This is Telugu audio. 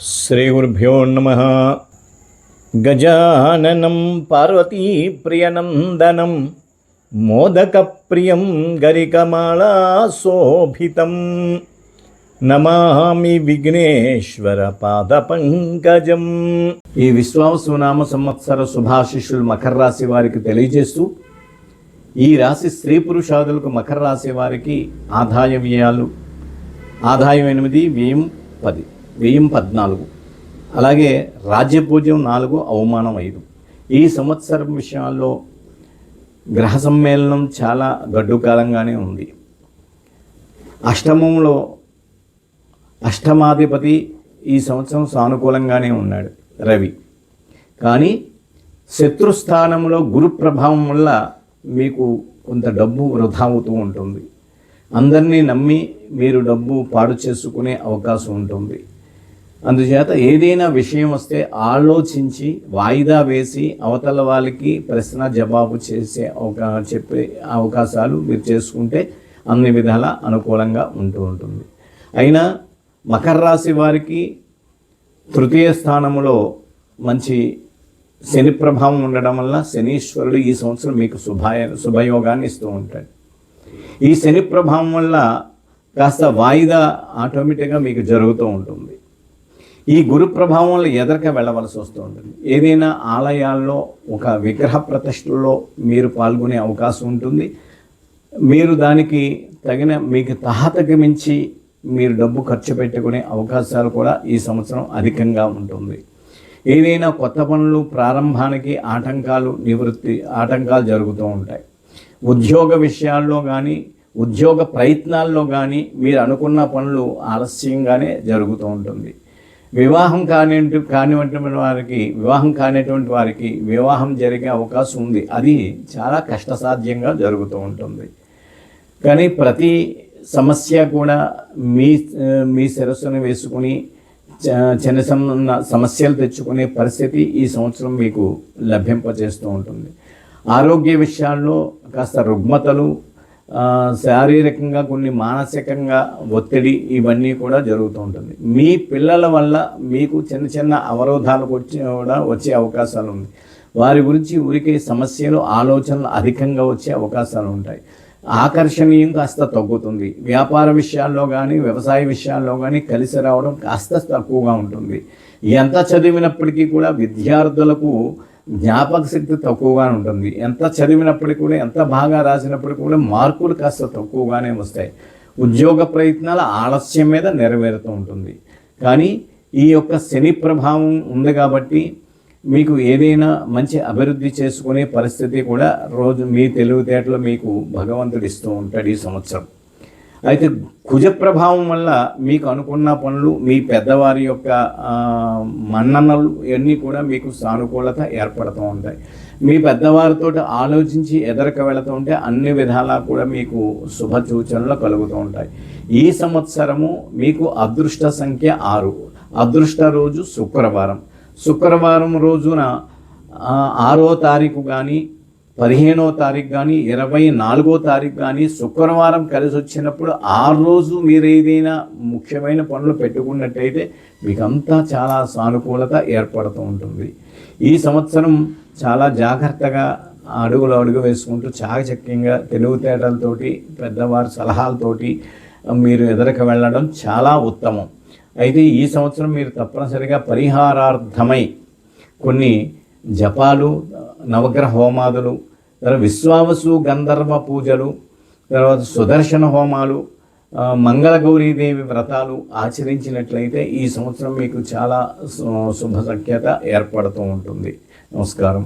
శ్రీగురుభ్యో నమః. గజాననం పార్వతీప్రియనందనం మోదకప్రియం గరికమాళాశోభితం నమామి విఘ్నేశ్వర పాదపంకజం. ఈ విశ్వావసునామ సంవత్సర శుభాశిష్యులు మకర రాశి వారికి తెలియజేస్తూ, ఈ రాశి స్త్రీ పురుషాదులకు మకర రాశి వారికి ఆదాయ వ్యయాలు, ఆదాయం 8, వ్యయం 10, వ్యయం 14, అలాగే రాజ్యపూజ్యం 4, అవమానం 5. ఈ సంవత్సరం విషయాల్లో గ్రహ సమ్మేళనం చాలా గడ్డు కాలంగానే ఉంది. అష్టమంలో అష్టమాధిపతి ఈ సంవత్సరం సానుకూలంగానే ఉన్నాడు రవి. కానీ శత్రుస్థానంలో గురు ప్రభావం వల్ల మీకు కొంత డబ్బు వృధా అవుతూ ఉంటుంది. అందరినీ నమ్మి మీరు డబ్బు పాడు చేసుకునే అవకాశం ఉంటుంది. అందుచేత ఏదైనా విషయం వస్తే ఆలోచించి వాయిదా వేసి అవతల వాళ్ళకి ప్రశ్న జవాబు చెప్పే అవకాశాలు మీరు చేసుకుంటే అన్ని విధాల అనుకూలంగా ఉంటుంది. అయినా మకర రాశి వారికి తృతీయ స్థానంలో మంచి శని ప్రభావం ఉండడం వల్ల శనీశ్వరుడు ఈ సంవత్సరం మీకు శుభయోగాన్ని ఇస్తూ ఉంటాడు. ఈ శని ప్రభావం వల్ల కాస్త వాయిదా ఆటోమేటిక్గా మీకు జరుగుతూ ఉంటుంది. ఈ గురు ప్రభావం వల్ల ఎదరక వెళ్ళవలసి వస్తూ ఉంటుంది. ఏదైనా ఆలయాల్లో ఒక విగ్రహ ప్రతిష్టలో మీరు పాల్గొనే అవకాశం ఉంటుంది. మీరు దానికి తగిన మీకు తాహతకి మించి మీరు డబ్బు ఖర్చు పెట్టుకునే అవకాశాలు కూడా ఈ సంవత్సరం అధికంగా ఉంటుంది. ఏదైనా కొత్త పనులు ప్రారంభానికి ఆటంకాలు జరుగుతూ ఉంటాయి. ఉద్యోగ విషయాల్లో కానీ ఉద్యోగ ప్రయత్నాల్లో కానీ మీరు అనుకున్న పనులు ఆలస్యంగానే జరుగుతూ ఉంటుంది. వివాహం కానిటువంటి వారికి వివాహం జరిగే అవకాశం ఉంది. అది చాలా కష్టసాధ్యంగా జరుగుతూ ఉంటుంది. కానీ ప్రతి సమస్య కూడా మీ శిరస్సును వేసుకుని చిన్న సమస్యలు తెచ్చుకునే పరిస్థితి ఈ సంవత్సరం మీకు లభ్యింపజేస్తూ ఉంటుంది. ఆరోగ్య విషయాల్లో కాస్త రుగ్మతలు, శారీరకంగా కొన్ని మానసికంగా ఒత్తిడి ఇవన్నీ కూడా జరుగుతూ ఉంటుంది. మీ పిల్లల వల్ల మీకు చిన్న అవరోధాలు వచ్చే అవకాశాలు ఉంది. వారి గురించి ఊరికే సమస్యలు, ఆలోచనలు అధికంగా వచ్చే అవకాశాలు ఉంటాయి. ఆకర్షణీయం కాస్త తగ్గుతుంది. వ్యాపార విషయాల్లో కానీ వ్యవసాయ విషయాల్లో కానీ కలిసి రావడం కాస్త తక్కువగా ఉంటుంది. ఎంత చదివినప్పటికీ కూడా విద్యార్థులకు జ్ఞాపక శక్తి తక్కువగా ఉంటుంది. ఎంత చదివినప్పటికీ కూడా, ఎంత బాగా రాసినప్పటికీ కూడా మార్కులు కాస్త తక్కువగానే వస్తాయి. ఉద్యోగ ప్రయత్నాల ఆలస్యం మీద నెరవేరుతూ ఉంటుంది. కానీ ఈ యొక్క శని ప్రభావం ఉంది కాబట్టి మీకు ఏదైనా మంచి అభివృద్ధి చేసుకునే పరిస్థితి కూడా రోజు మీ తెలివితేటలు మీకు భగవంతుడు ఇస్తూ ఉంటాడు ఈ సంవత్సరం. అయితే కుజ ప్రభావం వల్ల మీకు అనుకున్న పనులు, మీ పెద్దవారి యొక్క మన్ననలు ఇవన్నీ కూడా మీకు సానుకూలత ఏర్పడుతూ ఉంటాయి. మీ పెద్దవారితో ఆలోచించి ఎదరక వెళుతూ ఉంటే అన్ని విధాలా కూడా మీకు శుభ సూచనలు కలుగుతూ ఉంటాయి. ఈ సంవత్సరము మీకు అదృష్ట సంఖ్య 6. అదృష్ట రోజు శుక్రవారం రోజున 6వ తారీఖు కానీ 15వ తారీఖు కానీ 24వ తారీఖు కానీ శుక్రవారం కలిసి వచ్చినప్పుడు ఆ రోజు మీరు ఏదైనా ముఖ్యమైన పనులు పెట్టుకున్నట్టయితే మీకంతా చాలా సానుకూలత ఏర్పడుతూ ఉంటుంది. ఈ సంవత్సరం చాలా జాగ్రత్తగా అడుగు వేసుకుంటూ చాకచక్యంగా తెలివితేటలతోటి పెద్దవారి సలహాలతోటి మీరు ఎదరకు వెళ్ళడం చాలా ఉత్తమం. అయితే ఈ సంవత్సరం మీరు తప్పనిసరిగా పరిహారార్థమై కొన్ని జపాలు, నవగ్రహ హోమాదులు, తర్వాత విశ్వావసు గంధర్వ పూజలు, తర్వాత సుదర్శన హోమాలు, మంగళగౌరీదేవి వ్రతాలు ఆచరించినట్లయితే ఈ సంవత్సరం మీకు చాలా శుభ సఖ్యత ఏర్పడుతూ ఉంటుంది. నమస్కారం.